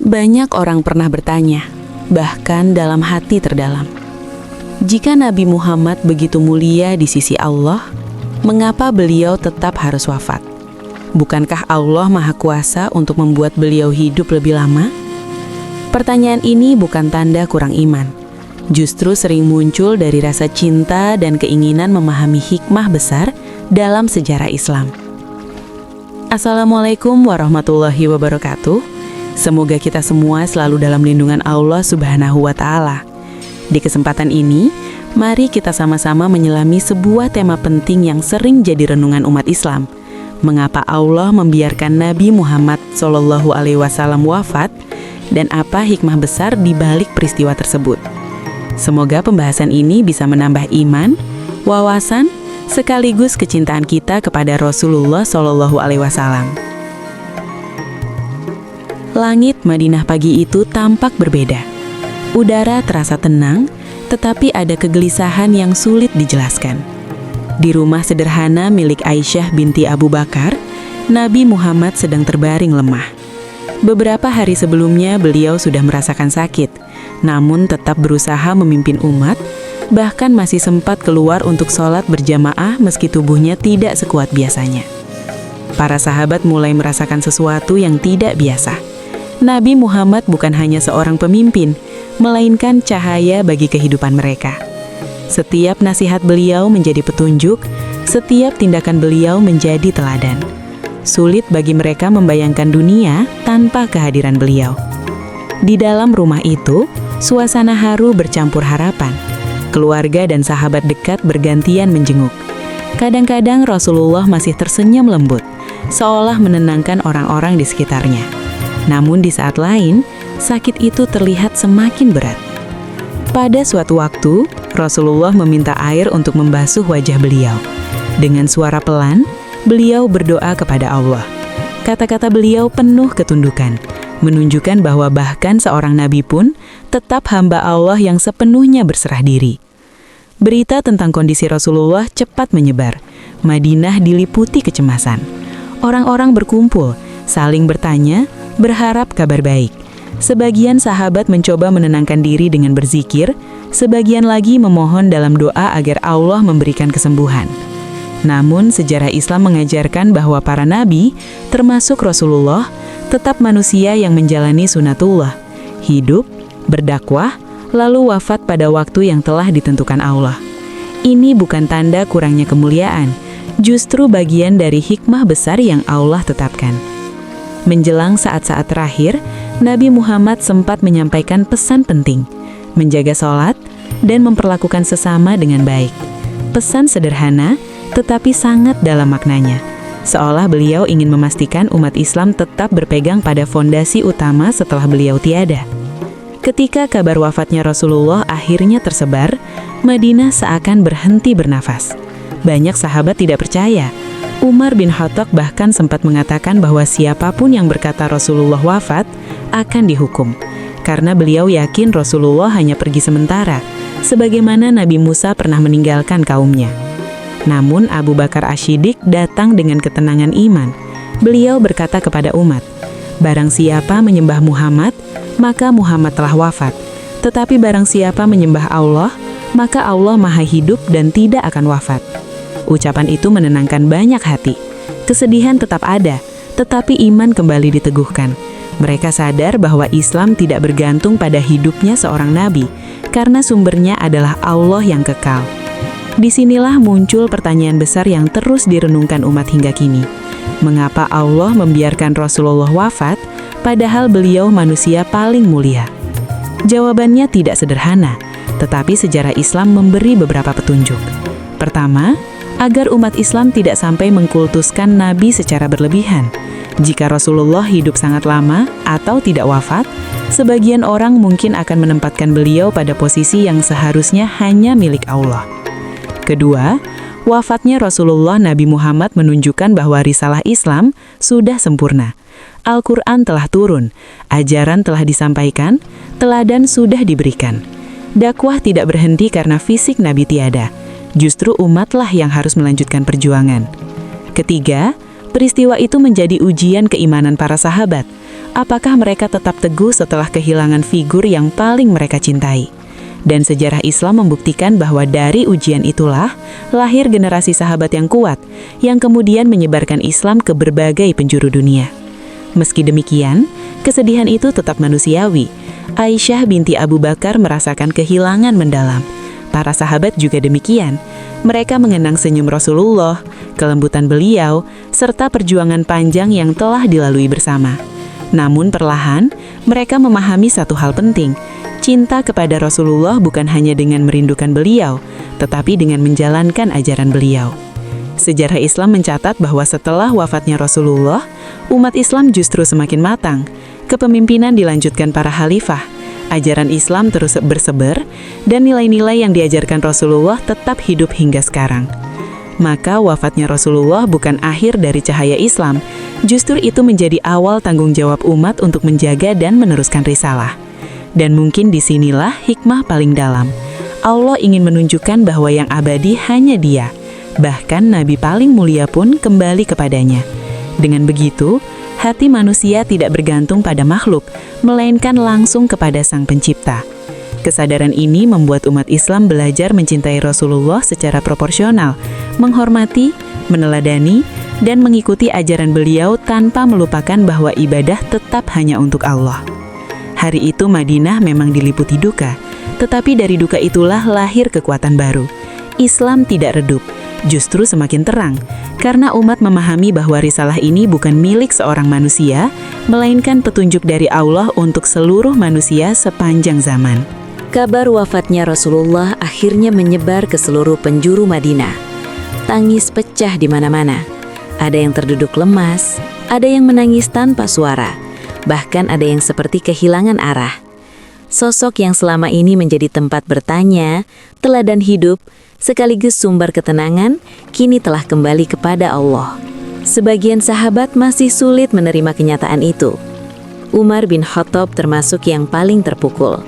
Banyak orang pernah bertanya, bahkan dalam hati terdalam, jika Nabi Muhammad begitu mulia di sisi Allah, mengapa beliau tetap harus wafat? Bukankah Allah Maha Kuasa untuk membuat beliau hidup lebih lama? Pertanyaan ini bukan tanda kurang iman, justru sering muncul dari rasa cinta dan keinginan memahami hikmah besar dalam sejarah Islam. Assalamualaikum warahmatullahi wabarakatuh. Semoga kita semua selalu dalam lindungan Allah Subhanahu wa Ta'ala. Di kesempatan ini, mari kita sama-sama menyelami sebuah tema penting yang sering jadi renungan umat Islam. Mengapa Allah membiarkan Nabi Muhammad SAW wafat, dan apa hikmah besar di balik peristiwa tersebut? Semoga pembahasan ini bisa menambah iman, wawasan, sekaligus kecintaan kita kepada Rasulullah SAW. Langit Madinah pagi itu tampak berbeda. Udara terasa tenang, tetapi ada kegelisahan yang sulit dijelaskan. Di rumah sederhana milik Aisyah binti Abu Bakar, Nabi Muhammad sedang terbaring lemah. Beberapa hari sebelumnya beliau sudah merasakan sakit, namun tetap berusaha memimpin umat, bahkan masih sempat keluar untuk sholat berjamaah meski tubuhnya tidak sekuat biasanya. Para sahabat mulai merasakan sesuatu yang tidak biasa. Nabi Muhammad bukan hanya seorang pemimpin, melainkan cahaya bagi kehidupan mereka. Setiap nasihat beliau menjadi petunjuk, setiap tindakan beliau menjadi teladan. Sulit bagi mereka membayangkan dunia tanpa kehadiran beliau. Di dalam rumah itu, suasana haru bercampur harapan. Keluarga dan sahabat dekat bergantian menjenguk. Kadang-kadang Rasulullah masih tersenyum lembut, seolah menenangkan orang-orang di sekitarnya. Namun di saat lain, sakit itu terlihat semakin berat. Pada suatu waktu, Rasulullah meminta air untuk membasuh wajah beliau. Dengan suara pelan, beliau berdoa kepada Allah. Kata-kata beliau penuh ketundukan, menunjukkan bahwa bahkan seorang nabi pun tetap hamba Allah yang sepenuhnya berserah diri. Berita tentang kondisi Rasulullah cepat menyebar. Madinah diliputi kecemasan. Orang-orang berkumpul, saling bertanya, berharap kabar baik. Sebagian sahabat mencoba menenangkan diri dengan berzikir, sebagian lagi memohon dalam doa agar Allah memberikan kesembuhan. Namun sejarah Islam mengajarkan bahwa para nabi, termasuk Rasulullah, tetap manusia yang menjalani sunatullah, hidup, berdakwah, lalu wafat pada waktu yang telah ditentukan Allah. Ini bukan tanda kurangnya kemuliaan, justru bagian dari hikmah besar yang Allah tetapkan. Menjelang saat-saat terakhir, Nabi Muhammad sempat menyampaikan pesan penting, menjaga sholat, dan memperlakukan sesama dengan baik. Pesan sederhana, tetapi sangat dalam maknanya, seolah beliau ingin memastikan umat Islam tetap berpegang pada fondasi utama setelah beliau tiada. Ketika kabar wafatnya Rasulullah akhirnya tersebar, Madinah seakan berhenti bernafas. Banyak sahabat tidak percaya. Umar bin Khattab bahkan sempat mengatakan bahwa siapapun yang berkata Rasulullah wafat akan dihukum, karena beliau yakin Rasulullah hanya pergi sementara, sebagaimana Nabi Musa pernah meninggalkan kaumnya. Namun Abu Bakar Ash-Shiddiq datang dengan ketenangan iman. Beliau berkata kepada umat, "Barang siapa menyembah Muhammad, maka Muhammad telah wafat. Tetapi barang siapa menyembah Allah, maka Allah Maha Hidup dan tidak akan wafat." Ucapan itu menenangkan banyak hati. Kesedihan tetap ada, tetapi iman kembali diteguhkan. Mereka sadar bahwa Islam tidak bergantung pada hidupnya seorang nabi, karena sumbernya adalah Allah yang kekal. Disinilah muncul pertanyaan besar yang terus direnungkan umat hingga kini. Mengapa Allah membiarkan Rasulullah wafat, padahal beliau manusia paling mulia? Jawabannya tidak sederhana, tetapi sejarah Islam memberi beberapa petunjuk. Pertama, agar umat Islam tidak sampai mengkultuskan Nabi secara berlebihan. Jika Rasulullah hidup sangat lama atau tidak wafat, sebagian orang mungkin akan menempatkan beliau pada posisi yang seharusnya hanya milik Allah. Kedua, wafatnya Rasulullah Nabi Muhammad menunjukkan bahwa risalah Islam sudah sempurna. Al-Quran telah turun, ajaran telah disampaikan, teladan sudah diberikan. Dakwah tidak berhenti karena fisik Nabi tiada. Justru umatlah yang harus melanjutkan perjuangan. Ketiga, peristiwa itu menjadi ujian keimanan para sahabat. apakah mereka tetap teguh setelah kehilangan figur yang paling mereka cintai? Dan sejarah Islam membuktikan bahwa dari ujian itulah lahir generasi sahabat yang kuat, yang kemudian menyebarkan Islam ke berbagai penjuru dunia. Meski demikian, kesedihan itu tetap manusiawi. Aisyah binti Abu Bakar merasakan kehilangan mendalam. Para sahabat juga demikian. Mereka mengenang senyum Rasulullah, kelembutan beliau, serta perjuangan panjang yang telah dilalui bersama. Namun perlahan, mereka memahami satu hal penting. Cinta kepada Rasulullah bukan hanya dengan merindukan beliau, tetapi dengan menjalankan ajaran beliau. Sejarah Islam mencatat bahwa setelah wafatnya Rasulullah, umat Islam justru semakin matang. Kepemimpinan dilanjutkan para khalifah, ajaran Islam terus bersebar, dan nilai-nilai yang diajarkan Rasulullah tetap hidup hingga sekarang. Maka wafatnya Rasulullah bukan akhir dari cahaya Islam, justru itu menjadi awal tanggung jawab umat untuk menjaga dan meneruskan risalah. Dan mungkin disinilah hikmah paling dalam. Allah ingin menunjukkan bahwa yang abadi hanya Dia, bahkan Nabi paling mulia pun kembali kepadanya. Dengan begitu, hati manusia tidak bergantung pada makhluk, melainkan langsung kepada Sang Pencipta. Kesadaran ini membuat umat Islam belajar mencintai Rasulullah secara proporsional, menghormati, meneladani, dan mengikuti ajaran beliau tanpa melupakan bahwa ibadah tetap hanya untuk Allah. Hari itu Madinah memang diliputi duka, tetapi dari duka itulah lahir kekuatan baru. Islam tidak redup, justru semakin terang, karena umat memahami bahwa risalah ini bukan milik seorang manusia, melainkan petunjuk dari Allah untuk seluruh manusia sepanjang zaman. Kabar wafatnya Rasulullah akhirnya menyebar ke seluruh penjuru Madinah. Tangis pecah di mana-mana. Ada yang terduduk lemas, ada yang menangis tanpa suara, bahkan ada yang seperti kehilangan arah. Sosok yang selama ini menjadi tempat bertanya, teladan hidup, sekaligus sumber ketenangan, kini telah kembali kepada Allah. Sebagian sahabat masih sulit menerima kenyataan itu. Umar bin Khattab termasuk yang paling terpukul.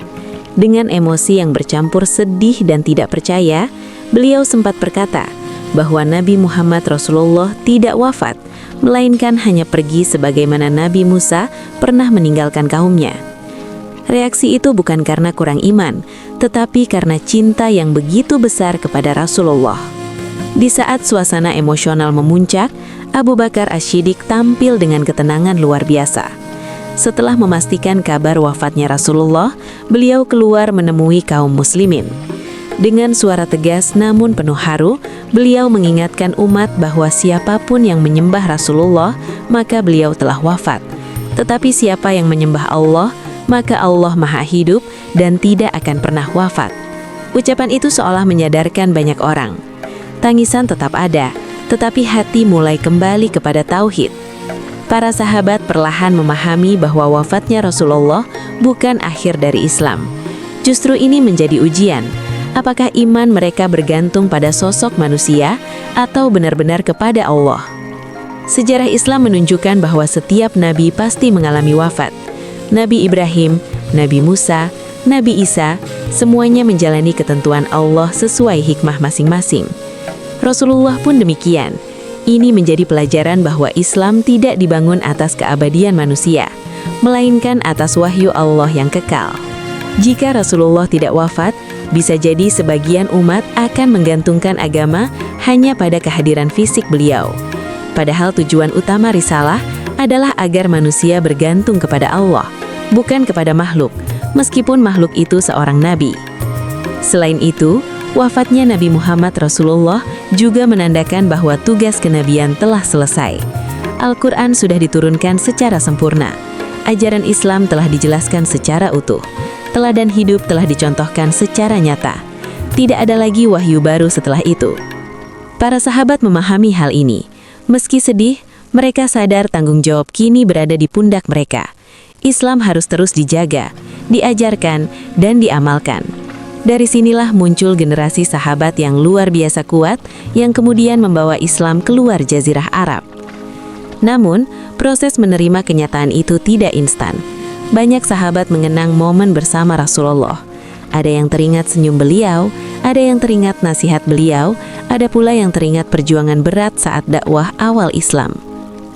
Dengan emosi yang bercampur sedih dan tidak percaya, beliau sempat berkata bahwa Nabi Muhammad Rasulullah tidak wafat, melainkan hanya pergi sebagaimana Nabi Musa pernah meninggalkan kaumnya. Reaksi itu bukan karena kurang iman, tetapi karena cinta yang begitu besar kepada Rasulullah. Di saat suasana emosional memuncak, Abu Bakar As-Siddiq tampil dengan ketenangan luar biasa. Setelah memastikan kabar wafatnya Rasulullah, beliau keluar menemui kaum muslimin. Dengan suara tegas namun penuh haru, beliau mengingatkan umat bahwa siapapun yang menyembah Rasulullah, maka beliau telah wafat. Tetapi siapa yang menyembah Allah, maka Allah Maha Hidup dan tidak akan pernah wafat. Ucapan itu seolah menyadarkan banyak orang. Tangisan tetap ada, tetapi hati mulai kembali kepada tauhid. Para sahabat perlahan memahami bahwa wafatnya Rasulullah bukan akhir dari Islam. Justru ini menjadi ujian. Apakah iman mereka bergantung pada sosok manusia atau benar-benar kepada Allah? Sejarah Islam menunjukkan bahwa setiap nabi pasti mengalami wafat. Nabi Ibrahim, Nabi Musa, Nabi Isa, semuanya menjalani ketentuan Allah sesuai hikmah masing-masing. Rasulullah pun demikian. Ini menjadi pelajaran bahwa Islam tidak dibangun atas keabadian manusia, melainkan atas wahyu Allah yang kekal. Jika Rasulullah tidak wafat, bisa jadi sebagian umat akan menggantungkan agama hanya pada kehadiran fisik beliau. Padahal tujuan utama risalah adalah agar manusia bergantung kepada Allah, bukan kepada makhluk, meskipun makhluk itu seorang nabi. Selain itu, wafatnya Nabi Muhammad Rasulullah juga menandakan bahwa tugas kenabian telah selesai. Al-Quran sudah diturunkan secara sempurna. Ajaran Islam telah dijelaskan secara utuh. Teladan hidup telah dicontohkan secara nyata. Tidak ada lagi wahyu baru setelah itu. Para sahabat memahami hal ini. Meski sedih, mereka sadar tanggung jawab kini berada di pundak mereka. Islam harus terus dijaga, diajarkan, dan diamalkan. Dari sinilah muncul generasi sahabat yang luar biasa kuat yang kemudian membawa Islam keluar Jazirah Arab. Namun, proses menerima kenyataan itu tidak instan. Banyak sahabat mengenang momen bersama Rasulullah. Ada yang teringat senyum beliau, ada yang teringat nasihat beliau, ada pula yang teringat perjuangan berat saat dakwah awal Islam.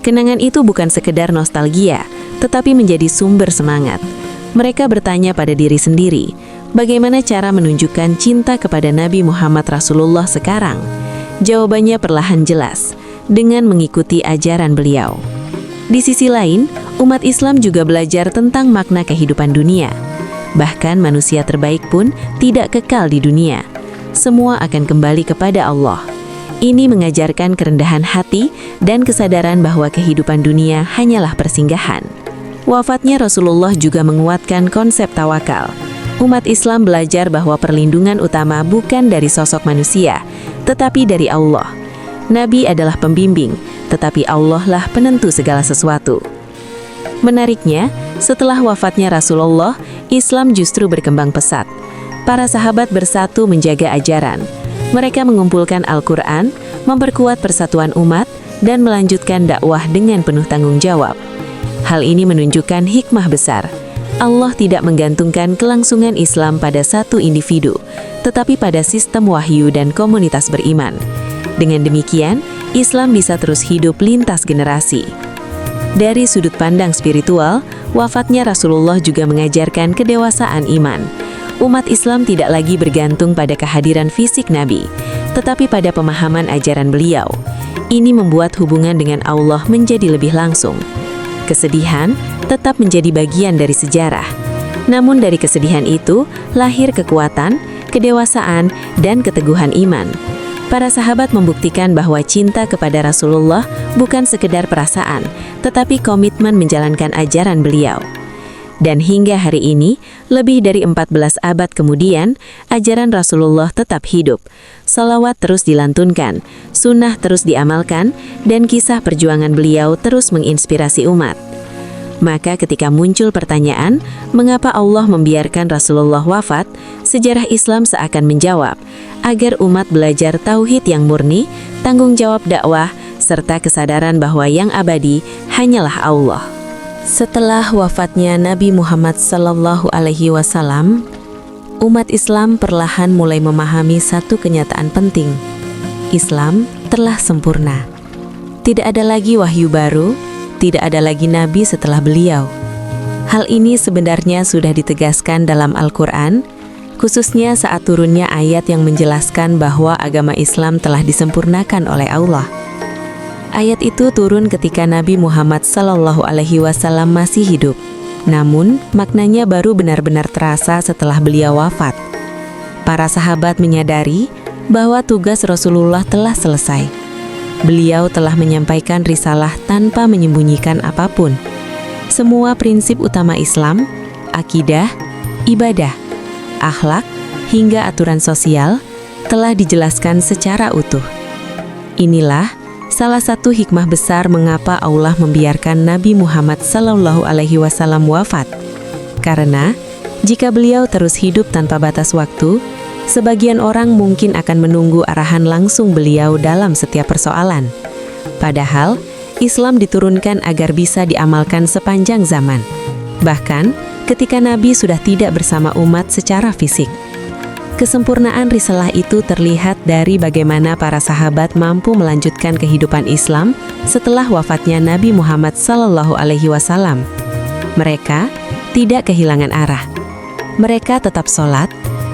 Kenangan itu bukan sekedar nostalgia, tetapi menjadi sumber semangat. Mereka bertanya pada diri sendiri, bagaimana cara menunjukkan cinta kepada Nabi Muhammad Rasulullah sekarang? Jawabannya perlahan jelas, dengan mengikuti ajaran beliau. Di sisi lain, umat Islam juga belajar tentang makna kehidupan dunia. Bahkan manusia terbaik pun tidak kekal di dunia. Semua akan kembali kepada Allah. Ini mengajarkan kerendahan hati dan kesadaran bahwa kehidupan dunia hanyalah persinggahan. Wafatnya Rasulullah juga menguatkan konsep tawakal. Umat Islam belajar bahwa perlindungan utama bukan dari sosok manusia, tetapi dari Allah. Nabi adalah pembimbing, tetapi Allah lah penentu segala sesuatu. Menariknya, setelah wafatnya Rasulullah, Islam justru berkembang pesat. Para sahabat bersatu menjaga ajaran. Mereka mengumpulkan Al-Quran, memperkuat persatuan umat, dan melanjutkan dakwah dengan penuh tanggung jawab. Hal ini menunjukkan hikmah besar. Allah tidak menggantungkan kelangsungan Islam pada satu individu, tetapi pada sistem wahyu dan komunitas beriman. Dengan demikian, Islam bisa terus hidup lintas generasi. Dari sudut pandang spiritual, wafatnya Rasulullah juga mengajarkan kedewasaan iman. Umat Islam tidak lagi bergantung pada kehadiran fisik Nabi, tetapi pada pemahaman ajaran beliau. Ini membuat hubungan dengan Allah menjadi lebih langsung. Kesedihan tetap menjadi bagian dari sejarah. Namun dari kesedihan itu, lahir kekuatan, kedewasaan, dan keteguhan iman. Para sahabat membuktikan bahwa cinta kepada Rasulullah bukan sekedar perasaan, tetapi komitmen menjalankan ajaran beliau. Dan hingga hari ini, lebih dari 14 abad kemudian, ajaran Rasulullah tetap hidup. Salawat terus dilantunkan, sunnah terus diamalkan, dan kisah perjuangan beliau terus menginspirasi umat. Maka ketika muncul pertanyaan, mengapa Allah membiarkan Rasulullah wafat, sejarah Islam seakan menjawab, agar umat belajar tauhid yang murni, tanggung jawab dakwah, serta kesadaran bahwa yang abadi hanyalah Allah. Setelah wafatnya Nabi Muhammad SAW, umat Islam perlahan mulai memahami satu kenyataan penting. Islam telah sempurna. Tidak ada lagi wahyu baru, tidak ada lagi nabi setelah beliau. Hal ini sebenarnya sudah ditegaskan dalam Al-Quran, khususnya saat turunnya ayat yang menjelaskan bahwa agama Islam telah disempurnakan oleh Allah. Ayat itu turun ketika Nabi Muhammad SAW masih hidup. Namun, maknanya baru benar-benar terasa setelah beliau wafat. Para sahabat menyadari bahwa tugas Rasulullah telah selesai. Beliau telah menyampaikan risalah tanpa menyembunyikan apapun. Semua prinsip utama Islam, akidah, ibadah, akhlak, hingga aturan sosial telah dijelaskan secara utuh. Inilah salah satu hikmah besar mengapa Allah membiarkan Nabi Muhammad SAW wafat. Karena jika beliau terus hidup tanpa batas waktu, sebagian orang mungkin akan menunggu arahan langsung beliau dalam setiap persoalan. Padahal, Islam diturunkan agar bisa diamalkan sepanjang zaman. Bahkan, ketika Nabi sudah tidak bersama umat secara fisik. Kesempurnaan risalah itu terlihat dari bagaimana para sahabat mampu melanjutkan kehidupan Islam setelah wafatnya Nabi Muhammad SAW. Mereka tidak kehilangan arah. Mereka tetap sholat,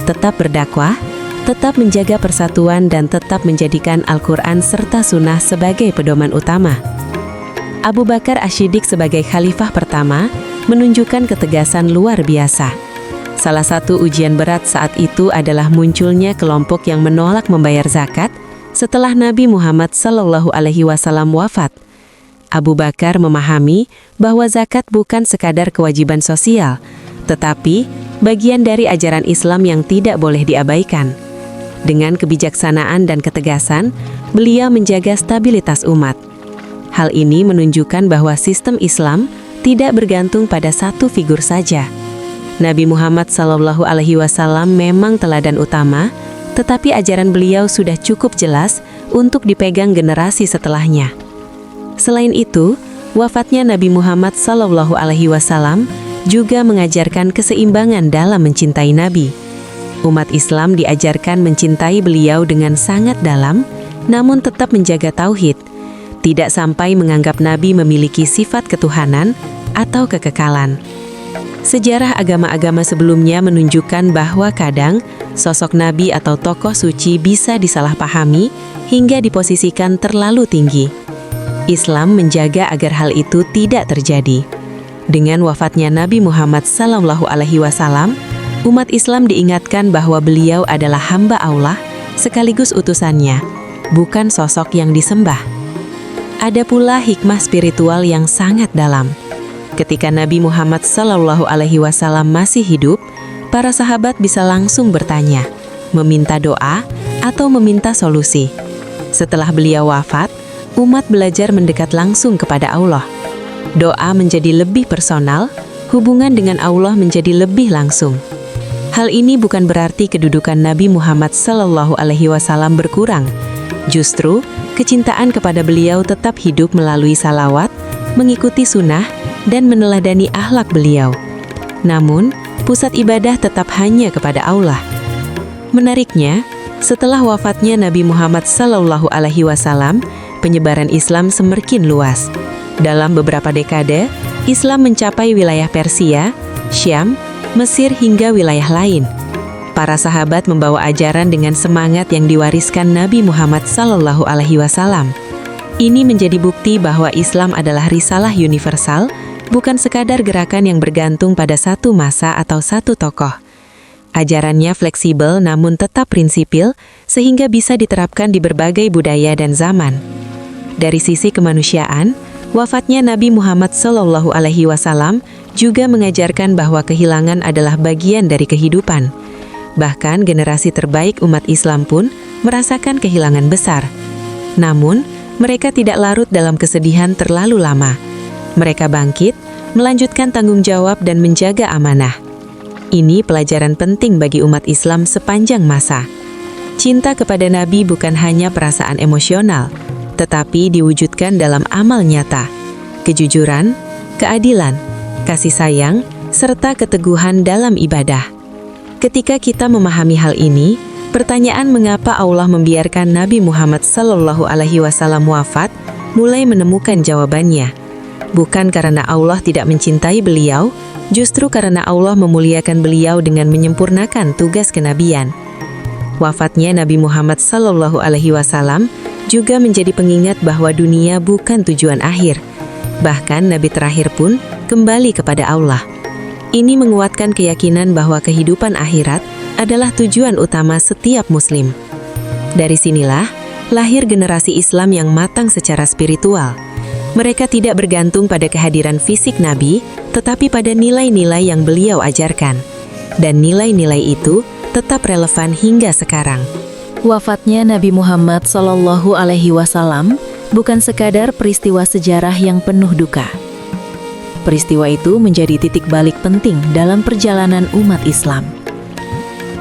tetap berdakwah, tetap menjaga persatuan dan tetap menjadikan Al-Quran serta sunnah sebagai pedoman utama. Abu Bakar Asy-Syiddiq sebagai khalifah pertama menunjukkan ketegasan luar biasa. Salah satu ujian berat saat itu adalah munculnya kelompok yang menolak membayar zakat setelah Nabi Muhammad SAW wafat. Abu Bakar memahami bahwa zakat bukan sekadar kewajiban sosial, tetapi bagian dari ajaran Islam yang tidak boleh diabaikan. Dengan kebijaksanaan dan ketegasan, beliau menjaga stabilitas umat. Hal ini menunjukkan bahwa sistem Islam tidak bergantung pada satu figur saja. Nabi Muhammad SAW memang teladan utama, tetapi ajaran beliau sudah cukup jelas untuk dipegang generasi setelahnya. Selain itu, wafatnya Nabi Muhammad SAW juga mengajarkan keseimbangan dalam mencintai Nabi. Umat Islam diajarkan mencintai beliau dengan sangat dalam, namun tetap menjaga tauhid. Tidak sampai menganggap Nabi memiliki sifat ketuhanan, atau kekekalan. Sejarah agama-agama sebelumnya menunjukkan bahwa kadang sosok nabi atau tokoh suci bisa disalahpahami hingga diposisikan terlalu tinggi. Islam menjaga agar hal itu tidak terjadi. Dengan wafatnya Nabi Muhammad SAW, umat Islam diingatkan bahwa beliau adalah hamba Allah sekaligus utusannya, bukan sosok yang disembah. Ada pula hikmah spiritual yang sangat dalam. Ketika Nabi Muhammad SAW masih hidup, para sahabat bisa langsung bertanya, meminta doa, atau meminta solusi. Setelah beliau wafat, umat belajar mendekat langsung kepada Allah. Doa menjadi lebih personal, hubungan dengan Allah menjadi lebih langsung. Hal ini bukan berarti kedudukan Nabi Muhammad SAW berkurang. Justru, kecintaan kepada beliau tetap hidup melalui salawat, mengikuti sunnah, dan meneladani akhlak beliau. Namun, pusat ibadah tetap hanya kepada Allah. Menariknya, setelah wafatnya Nabi Muhammad SAW, penyebaran Islam semakin luas. Dalam beberapa dekade, Islam mencapai wilayah Persia, Syam, Mesir hingga wilayah lain. Para sahabat membawa ajaran dengan semangat yang diwariskan Nabi Muhammad SAW. Ini menjadi bukti bahwa Islam adalah risalah universal, bukan sekadar gerakan yang bergantung pada satu masa atau satu tokoh. Ajarannya fleksibel namun tetap prinsipil, sehingga bisa diterapkan di berbagai budaya dan zaman. Dari sisi kemanusiaan, wafatnya Nabi Muhammad SAW juga mengajarkan bahwa kehilangan adalah bagian dari kehidupan. Bahkan generasi terbaik umat Islam pun merasakan kehilangan besar. Namun, mereka tidak larut dalam kesedihan terlalu lama. Mereka bangkit, melanjutkan tanggung jawab dan menjaga amanah. Ini pelajaran penting bagi umat Islam sepanjang masa. Cinta kepada Nabi bukan hanya perasaan emosional, tetapi diwujudkan dalam amal nyata. Kejujuran, keadilan, kasih sayang, serta keteguhan dalam ibadah. Ketika kita memahami hal ini, pertanyaan mengapa Allah membiarkan Nabi Muhammad SAW wafat mulai menemukan jawabannya. Bukan karena Allah tidak mencintai beliau, justru karena Allah memuliakan beliau dengan menyempurnakan tugas kenabian. Wafatnya Nabi Muhammad SAW juga menjadi pengingat bahwa dunia bukan tujuan akhir. Bahkan Nabi terakhir pun kembali kepada Allah. Ini menguatkan keyakinan bahwa kehidupan akhirat adalah tujuan utama setiap Muslim. Dari sinilah lahir generasi Islam yang matang secara spiritual. Mereka tidak bergantung pada kehadiran fisik Nabi, tetapi pada nilai-nilai yang beliau ajarkan. Dan nilai-nilai itu tetap relevan hingga sekarang. Wafatnya Nabi Muhammad SAW bukan sekadar peristiwa sejarah yang penuh duka. Peristiwa itu menjadi titik balik penting dalam perjalanan umat Islam.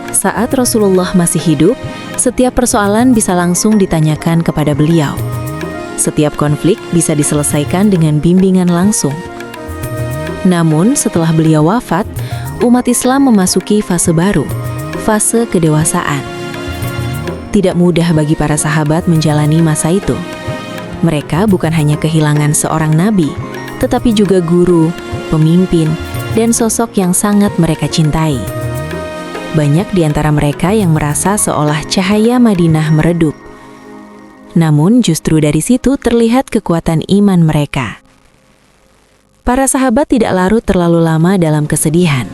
Saat Rasulullah masih hidup, setiap persoalan bisa langsung ditanyakan kepada beliau. Setiap konflik bisa diselesaikan dengan bimbingan langsung. Namun, setelah beliau wafat, umat Islam memasuki fase baru, fase kedewasaan. Tidak mudah bagi para sahabat menjalani masa itu. Mereka bukan hanya kehilangan seorang nabi, tetapi juga guru, pemimpin, dan sosok yang sangat mereka cintai. Banyak di antara mereka yang merasa seolah cahaya Madinah meredup. Namun justru dari situ terlihat kekuatan iman mereka. Para sahabat tidak larut terlalu lama dalam kesedihan.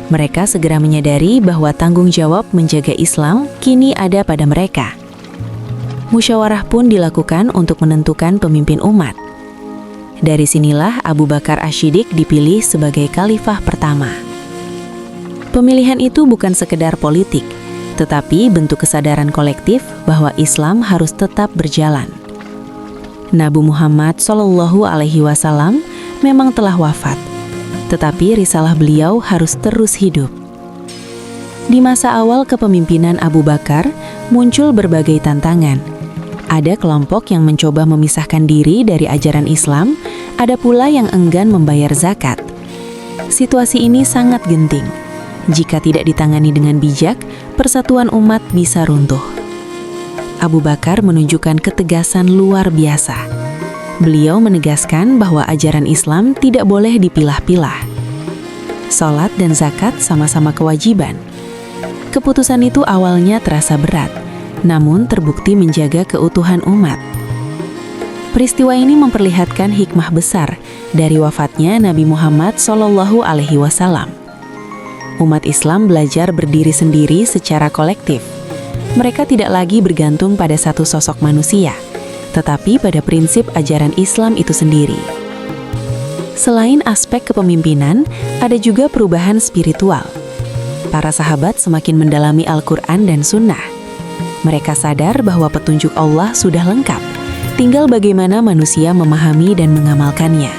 Mereka segera menyadari bahwa tanggung jawab menjaga Islam kini ada pada mereka. Musyawarah pun dilakukan untuk menentukan pemimpin umat. Dari sinilah Abu Bakar Asy-Syiddiq dipilih sebagai khalifah pertama. Pemilihan itu bukan sekedar politik, tetapi bentuk kesadaran kolektif bahwa Islam harus tetap berjalan. Nabi Muhammad SAW memang telah wafat, tetapi risalah beliau harus terus hidup. Di masa awal kepemimpinan Abu Bakar, muncul berbagai tantangan. Ada kelompok yang mencoba memisahkan diri dari ajaran Islam, ada pula yang enggan membayar zakat. Situasi ini sangat genting. Jika tidak ditangani dengan bijak, persatuan umat bisa runtuh. Abu Bakar menunjukkan ketegasan luar biasa. Beliau menegaskan bahwa ajaran Islam tidak boleh dipilah-pilah. Salat dan zakat sama-sama kewajiban. Keputusan itu awalnya terasa berat, namun terbukti menjaga keutuhan umat. Peristiwa ini memperlihatkan hikmah besar dari wafatnya Nabi Muhammad SAW. Umat Islam belajar berdiri sendiri secara kolektif. Mereka tidak lagi bergantung pada satu sosok manusia, tetapi pada prinsip ajaran Islam itu sendiri. Selain aspek kepemimpinan, ada juga perubahan spiritual. Para sahabat semakin mendalami Al-Quran dan Sunnah. Mereka sadar bahwa petunjuk Allah sudah lengkap, tinggal bagaimana manusia memahami dan mengamalkannya.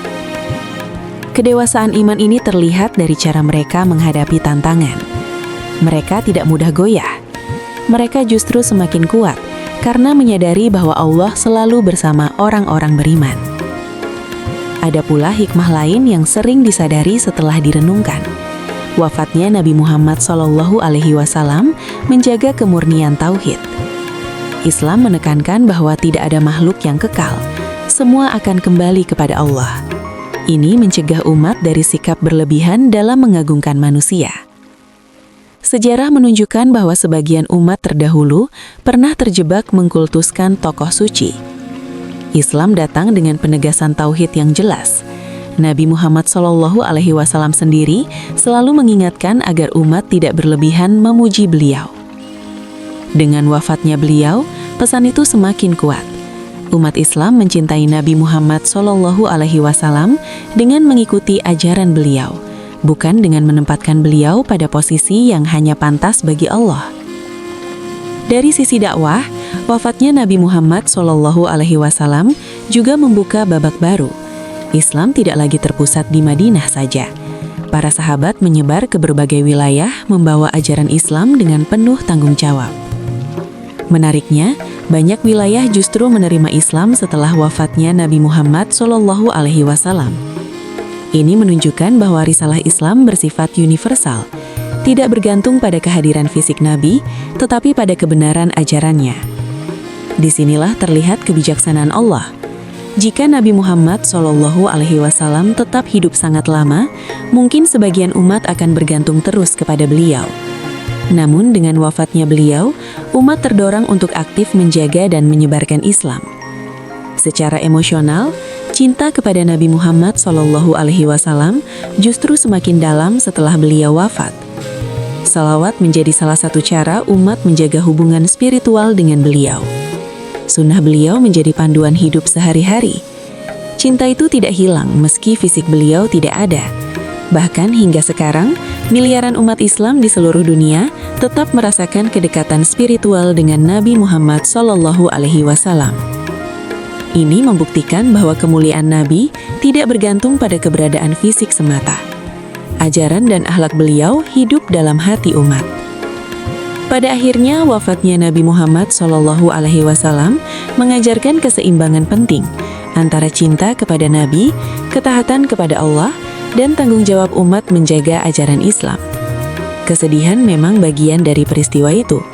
Kedewasaan iman ini terlihat dari cara mereka menghadapi tantangan. Mereka tidak mudah goyah. Mereka justru semakin kuat karena menyadari bahwa Allah selalu bersama orang-orang beriman. Ada pula hikmah lain yang sering disadari setelah direnungkan. Wafatnya Nabi Muhammad SAW menjaga kemurnian tauhid. Islam menekankan bahwa tidak ada makhluk yang kekal. Semua akan kembali kepada Allah. Ini mencegah umat dari sikap berlebihan dalam mengagungkan manusia. Sejarah menunjukkan bahwa sebagian umat terdahulu pernah terjebak mengkultuskan tokoh suci. Islam datang dengan penegasan tauhid yang jelas. Nabi Muhammad SAW sendiri selalu mengingatkan agar umat tidak berlebihan memuji beliau. Dengan wafatnya beliau, pesan itu semakin kuat. Umat Islam mencintai Nabi Muhammad SAW dengan mengikuti ajaran beliau, bukan dengan menempatkan beliau pada posisi yang hanya pantas bagi Allah. Dari sisi dakwah, wafatnya Nabi Muhammad SAW juga membuka babak baru. Islam tidak lagi terpusat di Madinah saja. Para sahabat menyebar ke berbagai wilayah membawa ajaran Islam dengan penuh tanggung jawab. Menariknya, banyak wilayah justru menerima Islam setelah wafatnya Nabi Muhammad SAW. Ini menunjukkan bahwa risalah Islam bersifat universal, tidak bergantung pada kehadiran fisik Nabi, tetapi pada kebenaran ajarannya. Disinilah terlihat kebijaksanaan Allah. Jika Nabi Muhammad SAW tetap hidup sangat lama, mungkin sebagian umat akan bergantung terus kepada beliau. Namun dengan wafatnya beliau, umat terdorong untuk aktif menjaga dan menyebarkan Islam. Secara emosional, cinta kepada Nabi Muhammad SAW justru semakin dalam setelah beliau wafat. Salawat menjadi salah satu cara umat menjaga hubungan spiritual dengan beliau. Sunnah beliau menjadi panduan hidup sehari-hari. Cinta itu tidak hilang meski fisik beliau tidak ada. Bahkan hingga sekarang, miliaran umat Islam di seluruh dunia tetap merasakan kedekatan spiritual dengan Nabi Muhammad SAW. Ini membuktikan bahwa kemuliaan Nabi tidak bergantung pada keberadaan fisik semata. Ajaran dan akhlak beliau hidup dalam hati umat. Pada akhirnya, wafatnya Nabi Muhammad SAW mengajarkan keseimbangan penting antara cinta kepada Nabi, ketaatan kepada Allah, dan tanggung jawab umat menjaga ajaran Islam. Kesedihan memang bagian dari peristiwa itu.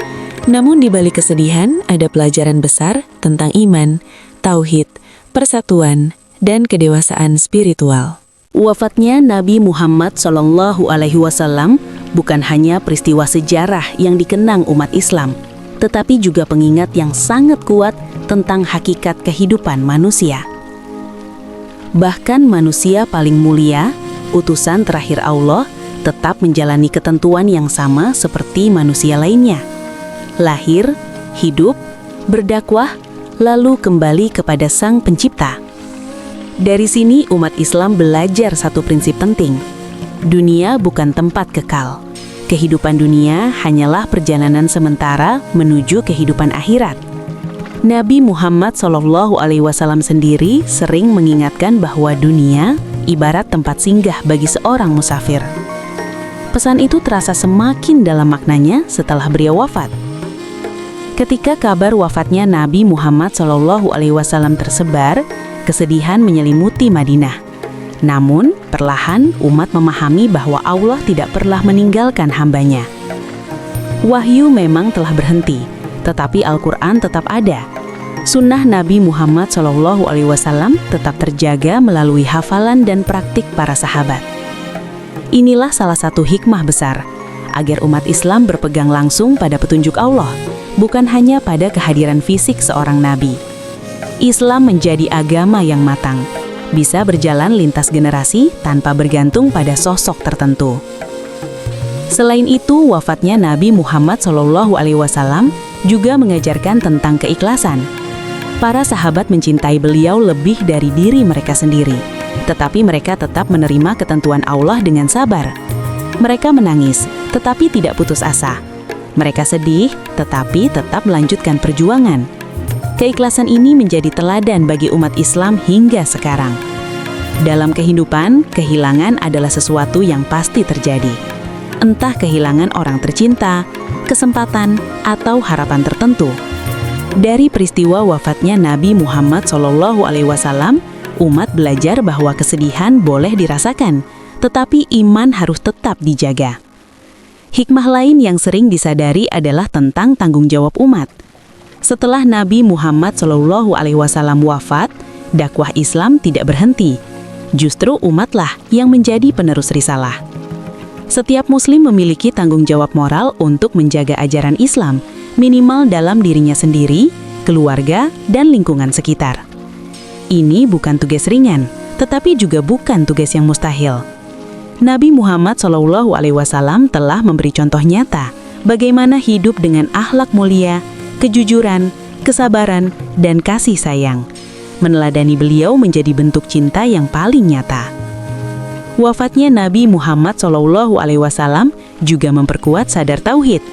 Namun di balik kesedihan ada pelajaran besar tentang iman, tauhid, persatuan, dan kedewasaan spiritual. Wafatnya Nabi Muhammad SAW bukan hanya peristiwa sejarah yang dikenang umat Islam, tetapi juga pengingat yang sangat kuat tentang hakikat kehidupan manusia. Bahkan manusia paling mulia, utusan terakhir Allah, tetap menjalani ketentuan yang sama seperti manusia lainnya. Lahir, hidup, berdakwah, lalu kembali kepada Sang Pencipta. Dari sini umat Islam belajar satu prinsip penting. Dunia bukan tempat kekal. Kehidupan dunia hanyalah perjalanan sementara menuju kehidupan akhirat. Nabi Muhammad SAW sendiri sering mengingatkan bahwa dunia ibarat tempat singgah bagi seorang musafir. Pesan itu terasa semakin dalam maknanya setelah beliau wafat. Ketika kabar wafatnya Nabi Muhammad SAW tersebar, kesedihan menyelimuti Madinah. Namun, perlahan umat memahami bahwa Allah tidak pernah meninggalkan hambanya. Wahyu memang telah berhenti, tetapi Al-Quran tetap ada. Sunnah Nabi Muhammad SAW tetap terjaga melalui hafalan dan praktik para sahabat. Inilah salah satu hikmah besar, agar umat Islam berpegang langsung pada petunjuk Allah, bukan hanya pada kehadiran fisik seorang nabi. Islam menjadi agama yang matang, bisa berjalan lintas generasi tanpa bergantung pada sosok tertentu. Selain itu, wafatnya Nabi Muhammad SAW juga mengajarkan tentang keikhlasan. Para sahabat mencintai beliau lebih dari diri mereka sendiri, tetapi mereka tetap menerima ketentuan Allah dengan sabar. Mereka menangis, tetapi tidak putus asa. Mereka sedih, tetapi tetap melanjutkan perjuangan. Keikhlasan ini menjadi teladan bagi umat Islam hingga sekarang. Dalam kehidupan, kehilangan adalah sesuatu yang pasti terjadi. Entah kehilangan orang tercinta, kesempatan, atau harapan tertentu. Dari peristiwa wafatnya Nabi Muhammad SAW, umat belajar bahwa kesedihan boleh dirasakan, tetapi iman harus tetap dijaga. Hikmah lain yang sering disadari adalah tentang tanggung jawab umat. Setelah Nabi Muhammad SAW wafat, dakwah Islam tidak berhenti. Justru umatlah yang menjadi penerus risalah. Setiap muslim memiliki tanggung jawab moral untuk menjaga ajaran Islam, minimal dalam dirinya sendiri, keluarga, dan lingkungan sekitar. Ini bukan tugas ringan, tetapi juga bukan tugas yang mustahil. Nabi Muhammad SAW telah memberi contoh nyata bagaimana hidup dengan akhlak mulia, kejujuran, kesabaran, dan kasih sayang. Meneladani beliau menjadi bentuk cinta yang paling nyata. Wafatnya Nabi Muhammad SAW juga memperkuat sadar tauhid.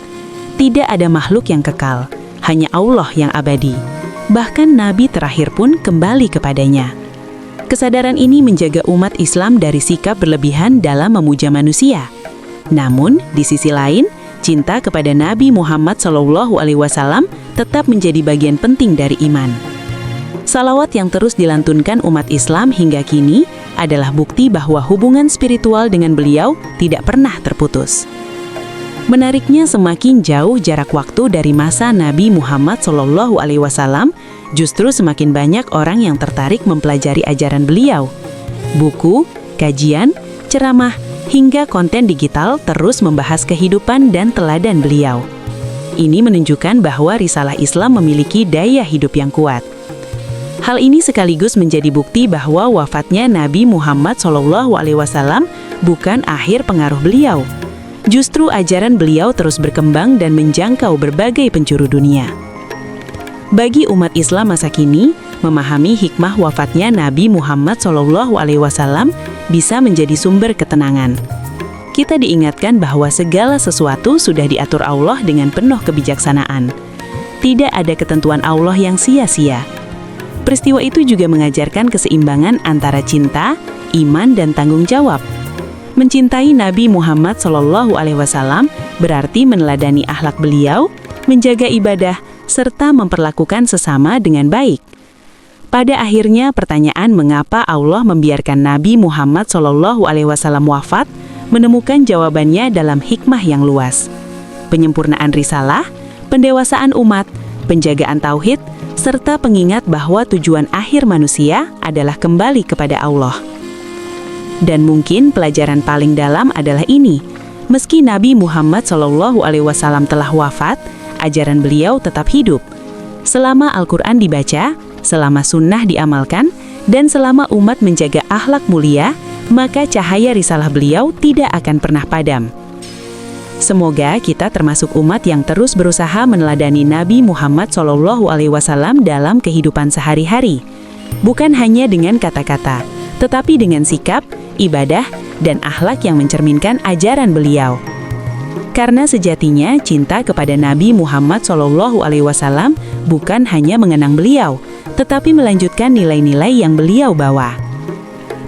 Tidak ada makhluk yang kekal, hanya Allah yang abadi. Bahkan Nabi terakhir pun kembali kepadanya. Kesadaran ini menjaga umat Islam dari sikap berlebihan dalam memuja manusia. Namun, di sisi lain, cinta kepada Nabi Muhammad SAW tetap menjadi bagian penting dari iman. Salawat yang terus dilantunkan umat Islam hingga kini adalah bukti bahwa hubungan spiritual dengan beliau tidak pernah terputus. Menariknya, semakin jauh jarak waktu dari masa Nabi Muhammad SAW, justru semakin banyak orang yang tertarik mempelajari ajaran beliau. Buku, kajian, ceramah, hingga konten digital terus membahas kehidupan dan teladan beliau. Ini menunjukkan bahwa risalah Islam memiliki daya hidup yang kuat. Hal ini sekaligus menjadi bukti bahwa wafatnya Nabi Muhammad SAW bukan akhir pengaruh beliau. Justru ajaran beliau terus berkembang dan menjangkau berbagai penjuru dunia. Bagi umat Islam masa kini, memahami hikmah wafatnya Nabi Muhammad SAW bisa menjadi sumber ketenangan. Kita diingatkan bahwa segala sesuatu sudah diatur Allah dengan penuh kebijaksanaan. Tidak ada ketentuan Allah yang sia-sia. Peristiwa itu juga mengajarkan keseimbangan antara cinta, iman, dan tanggung jawab. Mencintai Nabi Muhammad SAW berarti meneladani akhlak beliau, menjaga ibadah, serta memperlakukan sesama dengan baik. Pada akhirnya, pertanyaan mengapa Allah membiarkan Nabi Muhammad SAW wafat menemukan jawabannya dalam hikmah yang luas. Penyempurnaan risalah, pendewasaan umat, penjagaan tauhid, serta pengingat bahwa tujuan akhir manusia adalah kembali kepada Allah. Dan mungkin pelajaran paling dalam adalah ini: meski Nabi Muhammad SAW telah wafat, ajaran beliau tetap hidup. Selama Al-Quran dibaca, selama sunnah diamalkan, dan selama umat menjaga akhlak mulia, maka cahaya risalah beliau tidak akan pernah padam. Semoga kita termasuk umat yang terus berusaha meneladani Nabi Muhammad SAW dalam kehidupan sehari-hari. Bukan hanya dengan kata-kata, tetapi dengan sikap, ibadah, dan akhlak yang mencerminkan ajaran beliau. Karena sejatinya cinta kepada Nabi Muhammad SAW bukan hanya mengenang beliau, tetapi melanjutkan nilai-nilai yang beliau bawa.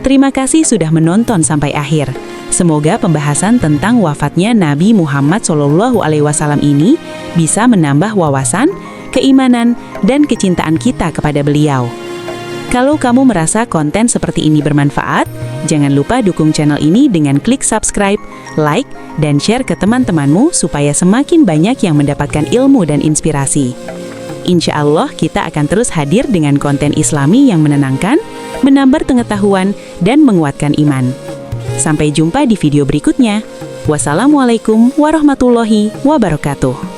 Terima kasih sudah menonton sampai akhir. Semoga pembahasan tentang wafatnya Nabi Muhammad SAW ini bisa menambah wawasan, keimanan, dan kecintaan kita kepada beliau. Kalau kamu merasa konten seperti ini bermanfaat, jangan lupa dukung channel ini dengan klik subscribe, like, dan share ke teman-temanmu supaya semakin banyak yang mendapatkan ilmu dan inspirasi. Insya Allah kita akan terus hadir dengan konten Islami yang menenangkan, menambah pengetahuan, dan menguatkan iman. Sampai jumpa di video berikutnya. Wassalamualaikum warahmatullahi wabarakatuh.